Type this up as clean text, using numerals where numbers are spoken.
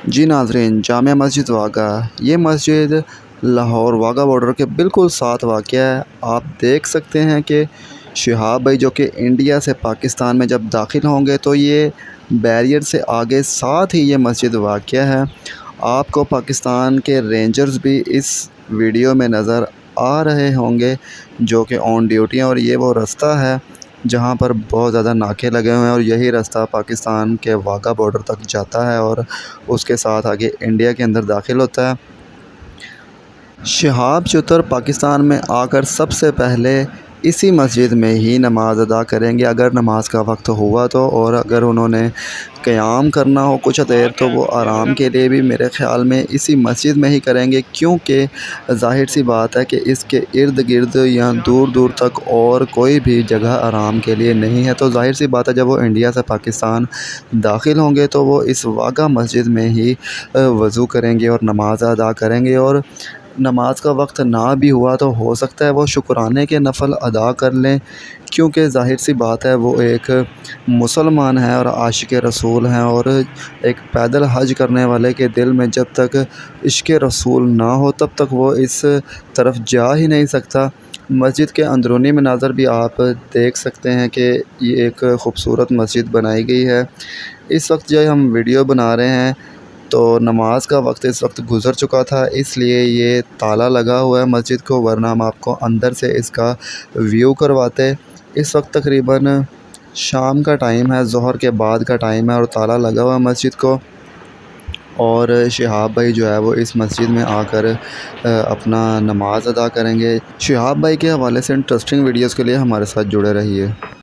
جی ناظرین، جامع مسجد واقع یہ مسجد لاہور واغہ بارڈر کے بالکل ساتھ واقع ہے۔ آپ دیکھ سکتے ہیں کہ شہاب بھائی جو کہ انڈیا سے پاکستان میں جب داخل ہوں گے تو یہ بیریئر سے آگے ساتھ ہی یہ مسجد واقع ہے۔ آپ کو پاکستان کے رینجرز بھی اس ویڈیو میں نظر آ رہے ہوں گے جو کہ آن ڈیوٹی ہیں، اور یہ وہ رستہ ہے جہاں پر بہت زیادہ ناکے لگے ہوئے ہیں، اور یہی رستہ پاکستان کے واغہ بارڈر تک جاتا ہے اور اس کے ساتھ آگے انڈیا کے اندر داخل ہوتا ہے۔ شہاب چتر پاکستان میں آ کر سب سے پہلے اسی مسجد میں ہی نماز ادا کریں گے اگر نماز کا وقت ہوا تو، اور اگر انہوں نے قیام کرنا ہو کچھ دیر تو وہ آرام کے لیے بھی میرے خیال میں اسی مسجد میں ہی کریں گے، کیونکہ ظاہر سی بات ہے کہ اس کے ارد گرد یا دور دور تک اور کوئی بھی جگہ آرام کے لیے نہیں ہے۔ تو ظاہر سی بات ہے جب وہ انڈیا سے پاکستان داخل ہوں گے تو وہ اس واغہ مسجد میں ہی وضو کریں گے اور نماز ادا کریں گے، اور نماز کا وقت نہ بھی ہوا تو ہو سکتا ہے وہ شکرانے کے نفل ادا کر لیں، کیونکہ ظاہر سی بات ہے وہ ایک مسلمان ہیں اور عاشق رسول ہیں، اور ایک پیدل حج کرنے والے کے دل میں جب تک عشق رسول نہ ہو تب تک وہ اس طرف جا ہی نہیں سکتا۔ مسجد کے اندرونی مناظر بھی آپ دیکھ سکتے ہیں کہ یہ ایک خوبصورت مسجد بنائی گئی ہے۔ اس وقت جو ہم ویڈیو بنا رہے ہیں تو نماز کا وقت اس وقت گزر چکا تھا، اس لیے یہ تالا لگا ہوا ہے مسجد کو، ورنہ ہم آپ کو اندر سے اس کا ویو کرواتے۔ اس وقت تقریباً شام کا ٹائم ہے، ظہر کے بعد کا ٹائم ہے، اور تالا لگا ہوا ہے مسجد کو، اور شہاب بھائی جو ہے وہ اس مسجد میں آ کر اپنا نماز ادا کریں گے۔ شہاب بھائی کے حوالے سے انٹرسٹنگ ویڈیوز کے لیے ہمارے ساتھ جڑے رہیے۔